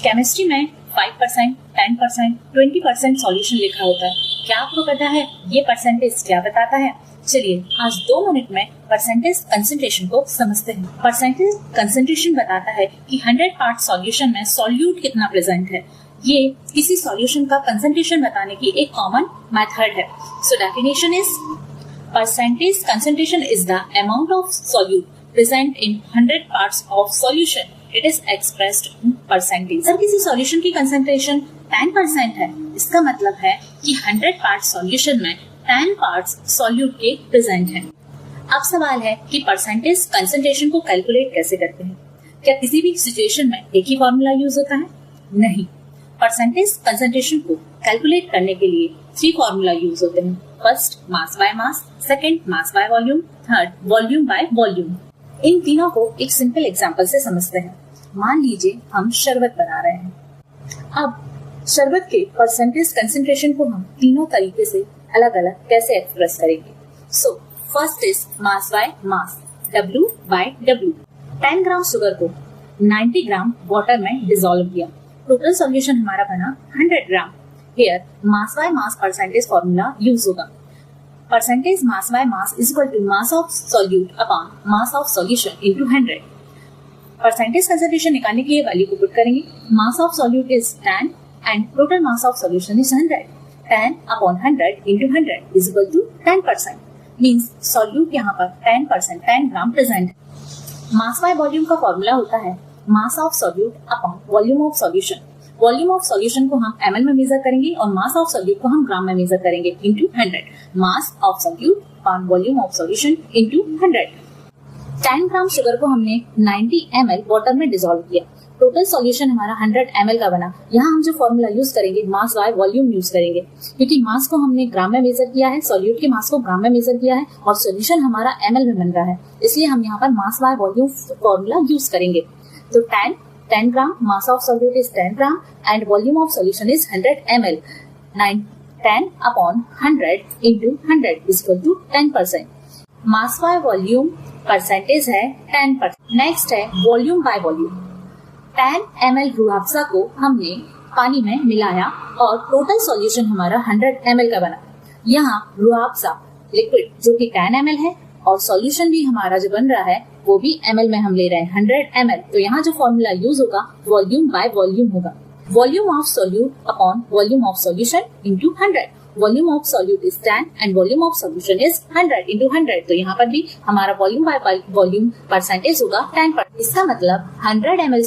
Chemistry में 5%, 10%, 20% solution लिखा होता है। क्या आपको पता है ये परसेंटेज क्या बताता है? चलिए आज 2 मिनट में परसेंटेज कंसंट्रेशन को समझते हैं। परसेंटेज कंसंट्रेशन बताता है कि 100 पार्ट सॉल्यूशन में सॉल्यूट कितना प्रेजेंट है। ये किसी सॉल्यूशन का कंसंट्रेशन बताने की एक कॉमन मेथड है। So definition is percentage concentration is the amount of solute present in 100 parts of solution. It is expressed in percentage. अगर किसी सॉल्यूशन की कंसंट्रेशन 10% है, इसका मतलब है कि 100 पार्ट सॉल्यूशन में 10 पार्ट्स सॉल्यूट के प्रेजेंट हैं। अब सवाल है कि परसेंटेज कंसंट्रेशन को कैलकुलेट कैसे करते हैं? क्या किसी भी सिचुएशन में एक ही फॉर्मूला यूज होता है? नहीं। परसेंटेज कंसंट्रेशन को कैलकुलेट करने के लिए 3 फॉर्मूला यूज होते हैं। First mass by mass, second mass by volume, third volume by volume. इन तीनों को एक सिंपल एग्जांपल से समझते हैं। मान लीजिए हम शरबत बना रहे हैं। अब शरबत के परसेंटेज कंसंट्रेशन को हम तीनों तरीके से अलग अलग कैसे एक्सप्रेस करेंगे? So first is mass by mass, W by W। 10 gram sugar को 90 ग्राम वाटर में डिसॉल्व किया, टोटल सॉल्यूशन हमारा बना 100 gram. Here mass by mass percentage formula use होगा। Percentage mass by mass is equal to mass of solute upon mass of solution into 100। Percentage concentration निकालने के लिए value को put करेंगे। Mass of solute is 10 and total mass of solution is 100। 10 upon 100 into 100 is equal to 10%। Means solute यहाँ पर 10%, 10 ग्राम present है। Mass by volume का formula होता है mass of solute upon volume of solution। Volume of solution को हम ml में major करेंगे और मास ऑफ सॉल्यूट को हम ग्राम में मेजर करेंगे into 100। Mass of solute upon volume of solution into 100। 10 gram sugar को हमने 90 ml वाटर में डिसॉल्व किया, टोटल सॉल्यूशन हमारा 100 ml का बना। यहाँ हम जो फॉर्मूला यूज करेंगे मास बाय वॉल्यूम यूज करेंगे, क्योंकि मास को हमने ग्राम में मेजर किया है, सॉल्यूट के मास को ग्राम में मेजर किया है और सॉल्यूशन हमारा ml में बन रहा है, इसलिए हम यहाँ पर मास बाय वॉल्यूम फॉर्मूला यूज करेंगे। तो 10 gram, mass of solute is 10 gram and volume of solution is 100 ml। 10 upon 100 into 100 is equal to 10%। Mass by volume percentage है 10%। Next है volume by volume। 10 ml Rooh Afza को हमने पानी में मिलाया और टोटल सॉल्यूशन हमारा 100 ml का बना। यहाँ रूह अफ़ज़ा लिक्विड जो कि 10 ml है और सॉल्यूशन भी हमारा जो बन रहा है वो भी ml में हम ले रहे हैं 100 ml। तो यहाँ जो फॉर्मूला यूज होगा वॉल्यूम बाय वॉल्यूम होगा। Volume of solute upon volume of solution into 100। Volume of solute is 10 and volume of solution is 100 into 100। तो यहाँ पर भी हमारा वॉल्यूम बाय वॉल्यूम परसेंटेज होगा 10%। इसका मतलब 100 ml